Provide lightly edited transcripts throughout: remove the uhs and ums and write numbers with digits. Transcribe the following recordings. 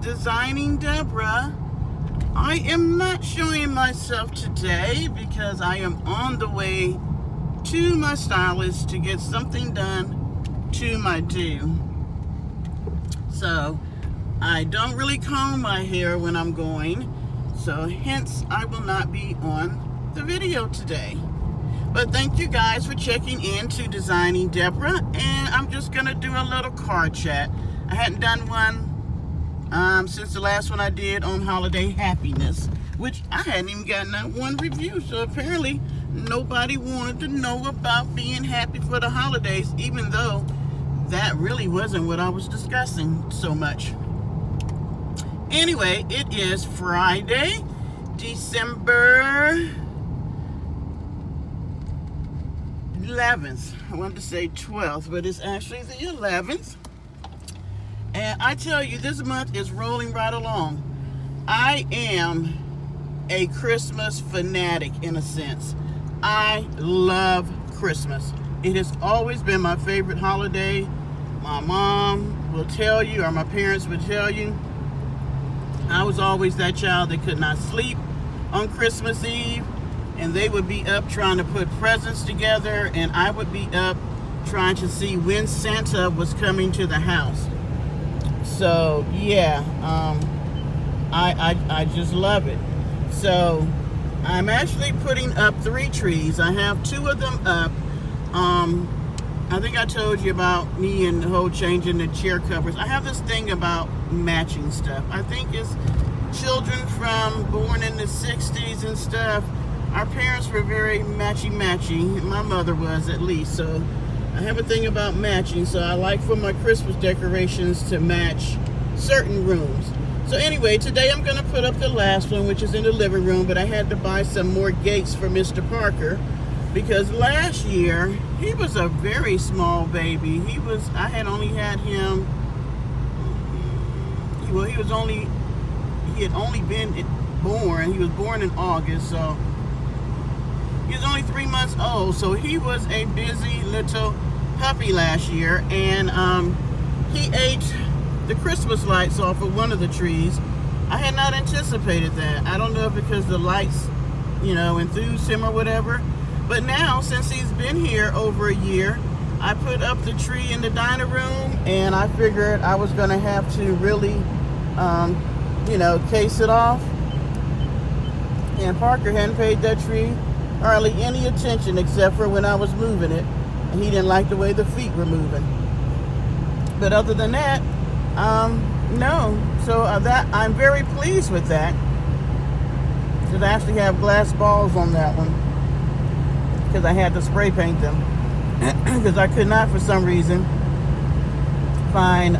Designing Deborah. I am not showing myself today because I am on the way to my stylist to get something done to my do. So I don't really comb my hair when I'm going, so hence I will not be on the video today. But thank you guys for checking in to Designing Deborah, and I'm just gonna do a little card chat. I hadn't done one since the last one I did on holiday happiness, which I hadn't even gotten that one review. So apparently nobody wanted to know about being happy for the holidays, even though that really wasn't what I was discussing so much. Anyway, it is Friday, December 11th. I wanted to say 12th, but it's actually the 11th. And I tell you, this month is rolling right along. I am a Christmas fanatic in a sense. I love Christmas. It has always been my favorite holiday. My mom will tell you, or my parents would tell you, I was always that child that could not sleep on Christmas Eve, and they would be up trying to put presents together, and I would be up trying to see when Santa was coming to the house. So yeah, I just love it. So I'm actually putting up 3 trees. I have 2 of them up. I think I told you about me and the whole changing the chair covers. I have this thing about matching stuff. I think it's children from born in the 60s and stuff. Our parents were very matchy-matchy. My mother was, at least. So I have a thing about matching. So I like for my Christmas decorations to match certain rooms. So anyway, today I'm going to put up the last one, which is in the living room. But I had to buy some more gates for Mr. Parker, because last year he was a very small baby. I had only had him, well, he had only been born. He was born in August, so he was only 3 months old. So he was a busy little puppy last year, and he ate the Christmas lights off of one of the trees. I had not anticipated that. I don't know if because the lights, enthused him or whatever. But now, since he's been here over a year, I put up the tree in the dining room, and I figured I was going to have to really, case it off. And Parker hadn't paid that tree hardly any attention except for when I was moving it. And he didn't like the way the feet were moving. But other than that, no. So that I'm very pleased with that. Because I actually have glass balls on that one, because I had to spray paint them, because I could not for some reason find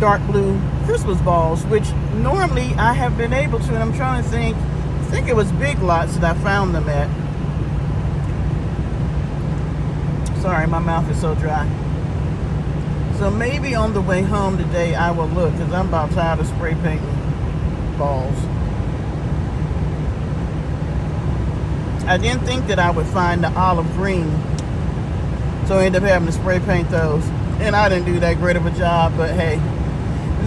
dark blue Christmas balls, which normally I have been able to, and I'm trying to think, I think it was Big Lots that I found them at. Sorry, my mouth is so dry. So maybe on the way home today I will look, because I'm about tired of spray painting balls. I didn't think that I would find the olive green, so I ended up having to spray paint those. And I didn't do that great of a job, but hey,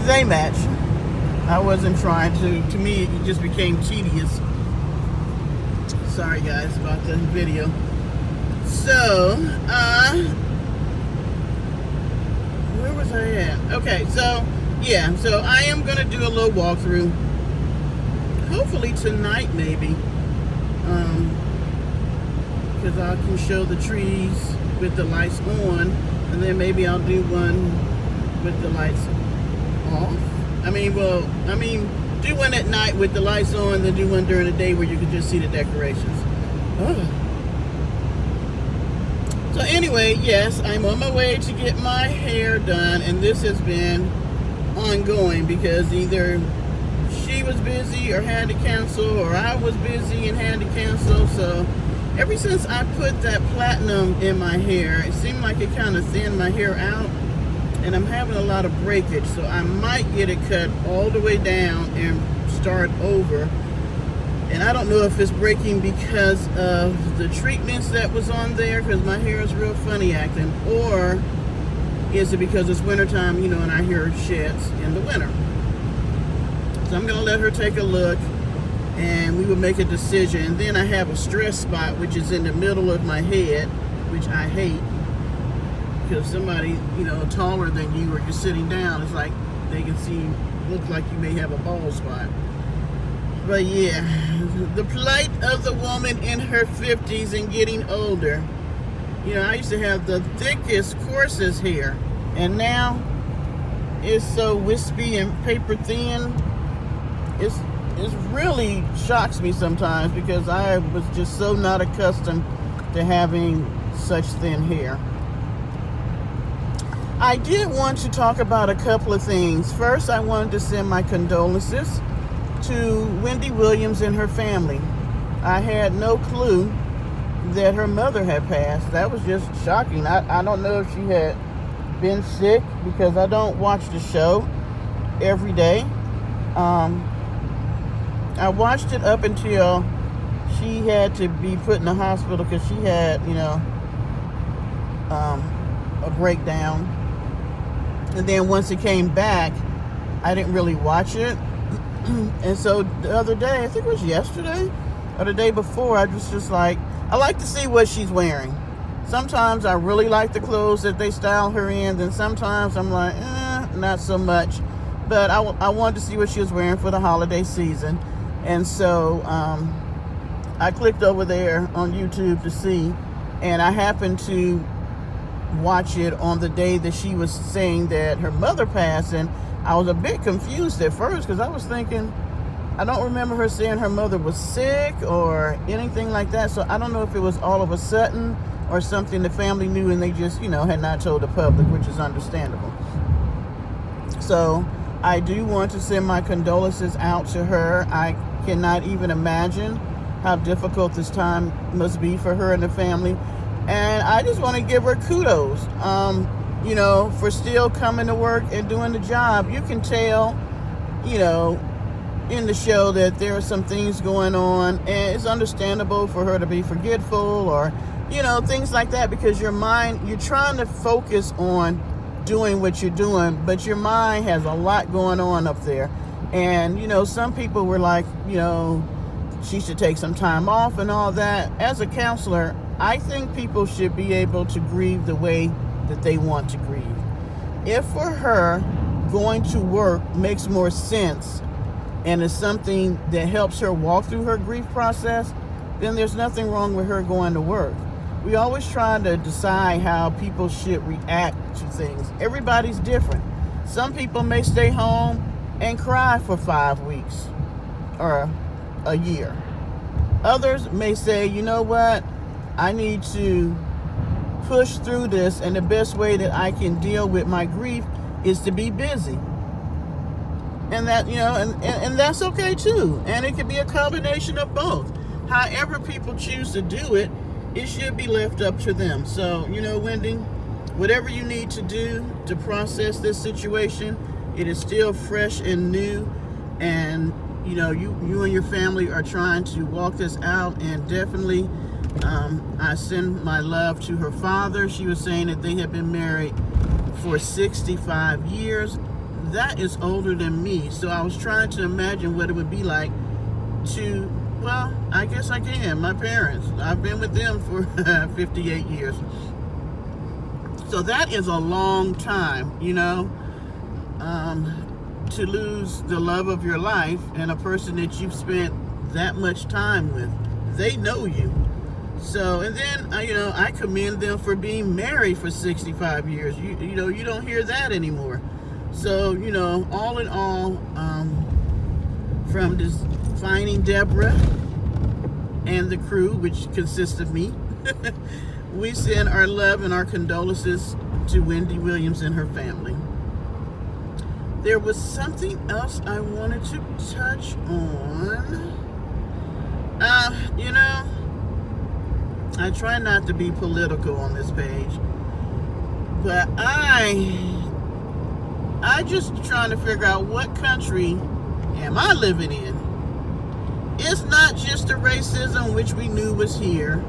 they match. I wasn't trying to. To me, it just became tedious. Sorry guys about the video. So, where was I at? Okay, so, yeah, so I am going to do a little walkthrough. Hopefully tonight, maybe. Because I can show the trees with the lights on, and then maybe I'll do one with the lights off. Do one at night with the lights on, then do one during the day where you can just see the decorations. Oh. So anyway, yes, I'm on my way to get my hair done, and this has been ongoing because either she was busy or had to cancel, or I was busy and had to cancel. So ever since I put that platinum in my hair, it seemed like it kind of thinned my hair out, and I'm having a lot of breakage, so I might get it cut all the way down and start over. And I don't know if it's breaking because of the treatments that was on there, because my hair is real funny acting, or is it because it's wintertime, and our hair sheds in the winter. So I'm going to let her take a look, and we will make a decision. And then I have a stress spot, which is in the middle of my head, which I hate, because somebody, taller than you, or you're sitting down, it's like they can see, look like you may have a bald spot. But yeah, the plight of the woman in her 50s and getting older. I used to have the thickest, coarsest hair, and now it's so wispy and paper thin. It really shocks me sometimes, because I was just so not accustomed to having such thin hair. I did want to talk about a couple of things. First, I wanted to send my condolences to Wendy Williams and her family. I had no clue that her mother had passed. That was just shocking. I don't know if she had been sick, because I don't watch the show every day. I watched it up until she had to be put in the hospital because she had, a breakdown. And then once it came back, I didn't really watch it. And so the other day, I think it was yesterday or the day before, I was just like, I like to see what she's wearing. Sometimes I really like the clothes that they style her in, then sometimes I'm like, not so much. But I wanted to see what she was wearing for the holiday season. And so I clicked over there on YouTube to see, and I happened to watch it on the day that she was saying that her mother passed. And I was a bit confused at first, because I was thinking, I don't remember her saying her mother was sick or anything like that. So I don't know if it was all of a sudden or something the family knew and they just, had not told the public, which is understandable. So I do want to send my condolences out to her. I cannot even imagine how difficult this time must be for her and the family. And I just want to give her kudos, for still coming to work and doing the job. You can tell, in the show that there are some things going on, and it's understandable for her to be forgetful or, things like that, because your mind, you're trying to focus on doing what you're doing, but your mind has a lot going on up there. And, some people were like, she should take some time off and all that. As a counselor, I think people should be able to grieve the way that they want to grieve. If for her, going to work makes more sense and is something that helps her walk through her grief process, then there's nothing wrong with her going to work. We always try to decide how people should react to things. Everybody's different. Some people may stay home and cry for 5 weeks or a year. Others may say, you know what, I need to push through this, and the best way that I can deal with my grief is to be busy. And that, and that's okay too. And it could be a combination of both. However people choose to do it, it should be left up to them. So, Wendy, whatever you need to do to process this situation, it is still fresh and new. And, you and your family are trying to walk this out. And definitely, I send my love to her father. She was saying that they have been married for 65 years. That is older than me. So I was trying to imagine what it would be like to, well, I guess I can. My parents, I've been with them for 58 years. So that is a long time, to lose the love of your life and a person that you've spent that much time with. They know you. So, and then, I commend them for being married for 65 years. You don't hear that anymore. So, all in all, from this Finding Deborah and the crew, which consists of me, we send our love and our condolences to Wendy Williams and her family. There was something else I wanted to touch on. I try not to be political on this page, but I just trying to figure out what country am I living in. It's not just the racism which we knew was here.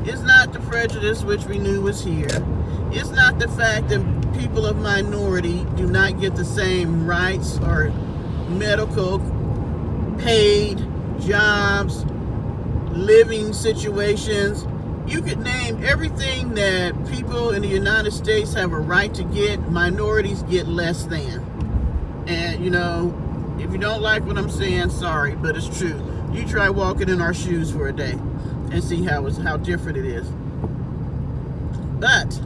It's not the prejudice which we knew was here. It's not the fact that people of minority do not get the same rights or medical paid jobs, living situations. You could name everything that people in the United States have a right to get, minorities get less than. And, if you don't like what I'm saying, sorry, but it's true. You try walking in our shoes for a day and see how different it is. But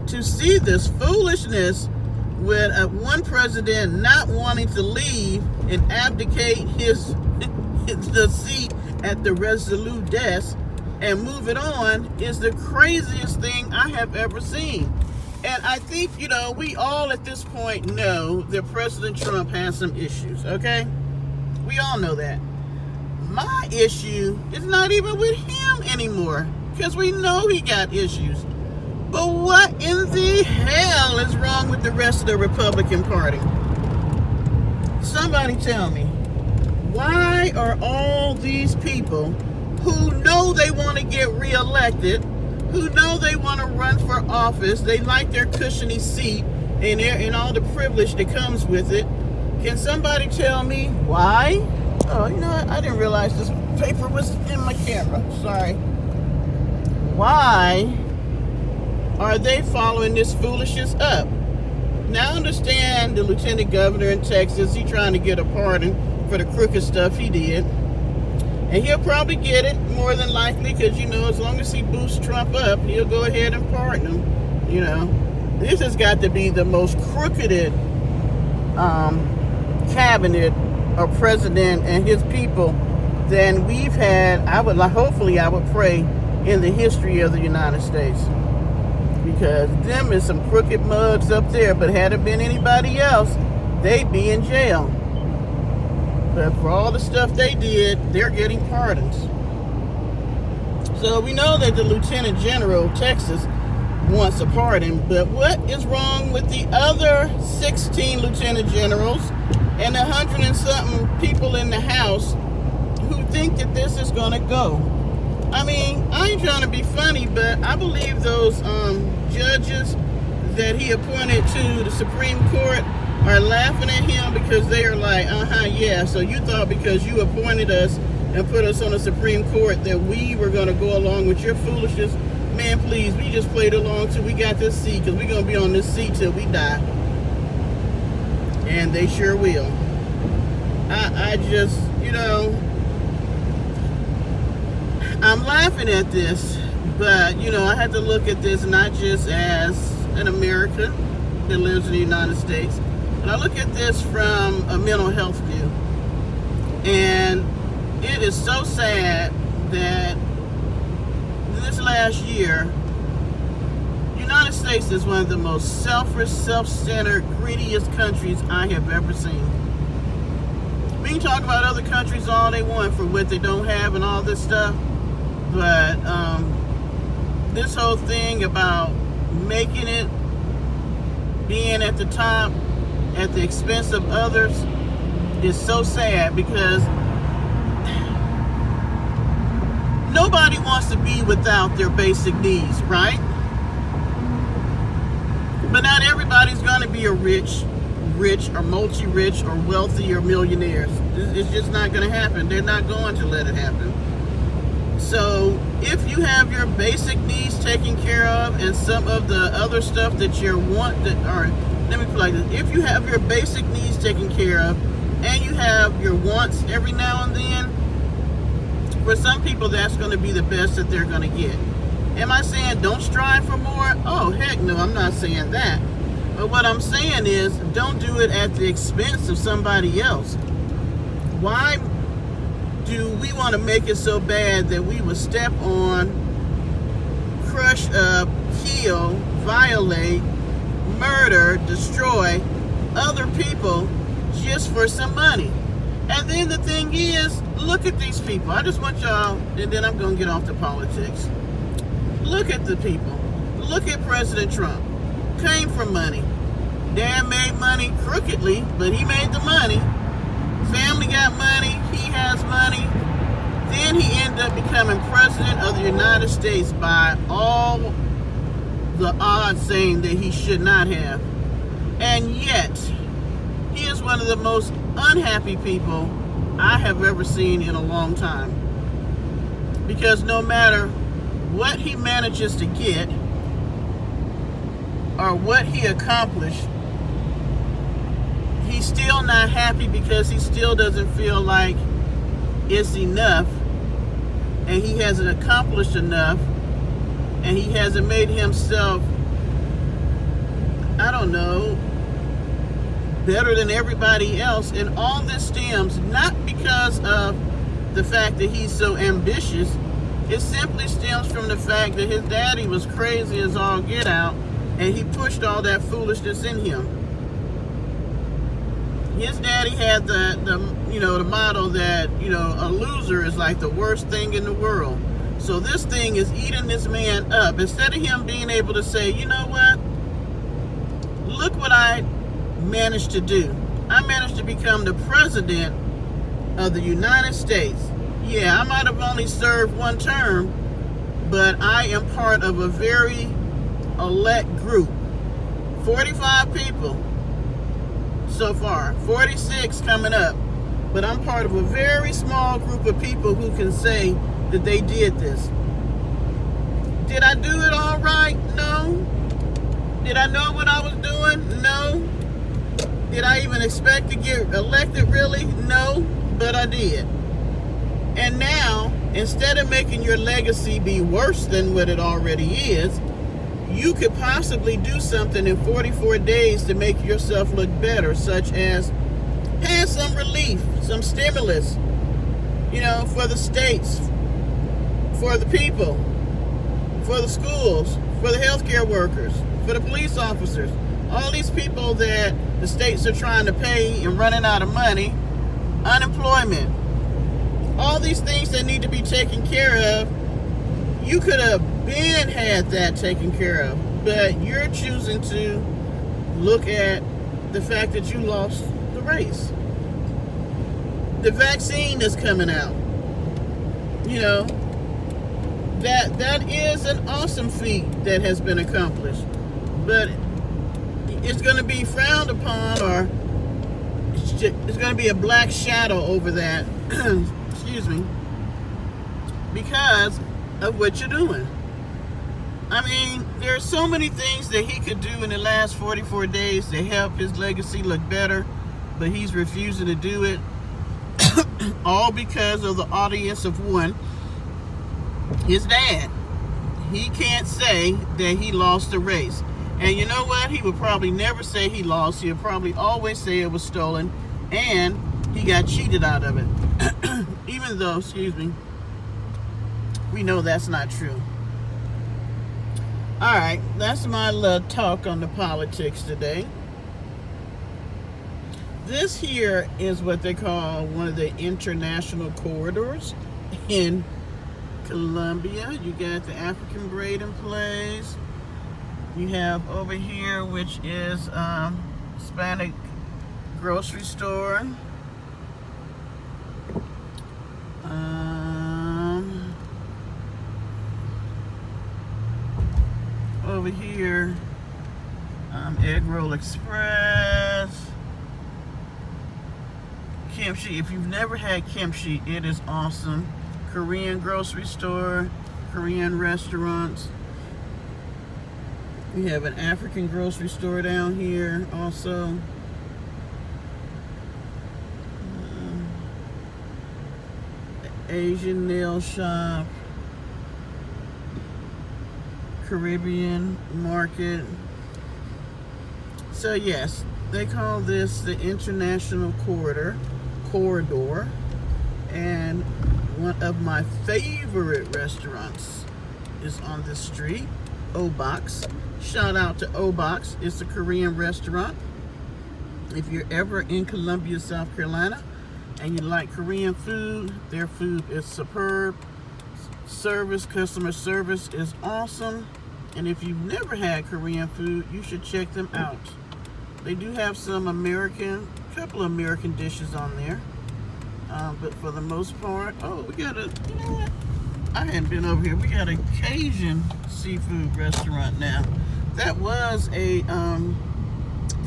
to see this foolishness with one president not wanting to leave and abdicate the seat at the resolute desk and move it on is the craziest thing I have ever seen. And I think, we all at this point know that President Trump has some issues, okay? We all know that. My issue is not even with him anymore, because we know he got issues. But what in the hell is wrong with the rest of the Republican Party? Somebody tell me, why are all these people who know they want to get reelected, who know they want to run for office, they like their cushiony seat and all the privilege that comes with it, can somebody tell me why? Oh, you know what? I didn't realize this paper was in my camera. Sorry. Why are they following this foolishness up? Now I understand the lieutenant governor in Texas, he trying to get a pardon for the crooked stuff he did. And he'll probably get it, more than likely, because, as long as he boosts Trump up, he'll go ahead and pardon him. This has got to be the most crookeded cabinet or president and his people than we've had, hopefully I would pray, in the history of the United States. Because them is some crooked mugs up there, but had it been anybody else, they'd be in jail. But for all the stuff they did, they're getting pardons. So we know that the Lieutenant General of Texas wants a pardon, but what is wrong with the other 16 Lieutenant Generals and 100 and something people in the House who think that this is going to go? I mean, I ain't trying to be funny, but I believe those judges that he appointed to the Supreme Court are laughing at him because they are like, yeah, so you thought because you appointed us and put us on the Supreme Court that we were going to go along with your foolishness? Man, please, we just played along till we got this seat, because we're going to be on this seat till we die. And they sure will. I just, I'm laughing at this, but, I had to look at this not just as an American that lives in the United States, but I look at this from a mental health view. And it is so sad that this last year, the United States is one of the most selfish, self-centered, greediest countries I have ever seen. We can talk about other countries all they want for what they don't have and all this stuff, but this whole thing about making it, being at the top at the expense of others is so sad, because nobody wants to be without their basic needs, right? But not everybody's going to be a rich or multi-rich or wealthy or millionaires. It's just not going to happen. They're not going to let it happen. So if you have your basic needs taken care of and some of the other stuff that you want that are, let me put it like this, if you have your basic needs taken care of and you have your wants every now and then, for some people that's going to be the best that they're going to get. Am I saying don't strive for more? Oh, heck no, I'm not saying that. But what I'm saying is don't do it at the expense of somebody else. Why do we want to make it so bad that we would step on, crush up, kill, violate, murder, destroy other people just for some money? And then the thing is, look at these people. I just want y'all, and then I'm going to get off the politics. Look at the people. Look at President Trump. Came from money. Dad made money crookedly, but he made the money. Family got money. He has money. Then he ended up becoming president of the United States by all the odds saying that he should not have. And yet, he is one of the most unhappy people I have ever seen in a long time. Because no matter what he manages to get or what he accomplished, he's still not happy because he still doesn't feel like it's enough, and he hasn't accomplished enough, and he hasn't made himself, I don't know, better than everybody else. And all this stems not because of the fact that he's so ambitious. It simply stems from the fact that his daddy was crazy as all get out, and he pushed all that foolishness in him. His daddy had the motto that, a loser is like the worst thing in the world. So this thing is eating this man up. Instead of him being able to say, you know what? Look what I managed to do. I managed to become the president of the United States. Yeah, I might have only served one term, but I am part of a very elect group. 45 people so far, 46 coming up, but I'm part of a very small group of people who can say that they did this. Did I do it all right? No. Did I know what I was doing? No. Did I even expect to get elected? Really? No, but I did. And now, instead of making your legacy be worse than what it already is, you could possibly do something in 44 days to make yourself look better, such as pass some relief, some stimulus, for the states, for the people, for the schools, for the healthcare workers, for the police officers, all these people that the states are trying to pay and running out of money, unemployment, all these things that need to be taken care of. You could have been had that taken care of, but you're choosing to look at the fact that you lost the race. The vaccine is coming out. That is an awesome feat that has been accomplished, but it's going to be frowned upon, or it's going to be a black shadow over that. Excuse me, because of what you're doing. I mean, there are so many things that he could do in the last 44 days to help his legacy look better, but he's refusing to do it, all because of the audience of one, his dad. He can't say that he lost the race. And you know what? He would probably never say he lost. He would probably always say it was stolen, and he got cheated out of it. Even though, we know that's not true. All right, that's my little talk on the politics today. This here is what they call one of the international corridors in Colombia. You got the African braiding place. You have over here, which is Hispanic grocery store. Over here, Egg Roll Express. Kimchi. If you've never had kimchi, it is awesome. Korean grocery store, Korean restaurants. We have an African grocery store down here also. Asian nail shop. Caribbean market. So yes, they call this the International Corridor. And one of my favorite restaurants is on this street, O-Box. Shout out to O-Box. It's a Korean restaurant. If you're ever in Columbia, South Carolina, and you like Korean food, their food is superb. Customer service is awesome. And if you've never had Korean food, you should check them out. They do have some couple of American dishes on there. But for the most part, we got you know what? I hadn't been over here. We got a Cajun seafood restaurant now. That was a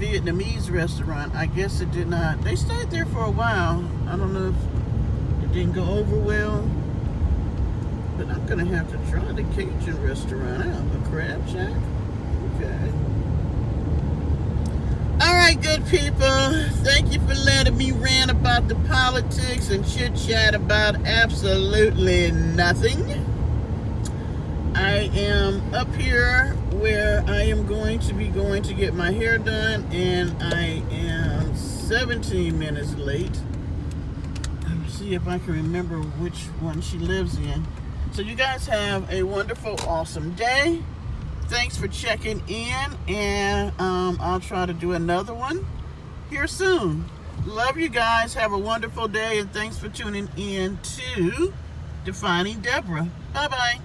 Vietnamese restaurant. I guess it did not. They stayed there for a while. I don't know if it didn't go over well. But I'm going to have to try the Cajun restaurant out. A crab shack? Okay. Alright, good people. Thank you for letting me rant about the politics and chit-chat about absolutely nothing. I am up here where I am going to get my hair done, and I am 17 minutes late. Let me see if I can remember which one she lives in. So you guys have a wonderful, awesome day. Thanks for checking in, and I'll try to do another one here soon. Love you guys. Have a wonderful day, and thanks for tuning in to Defining Deborah. Bye-bye.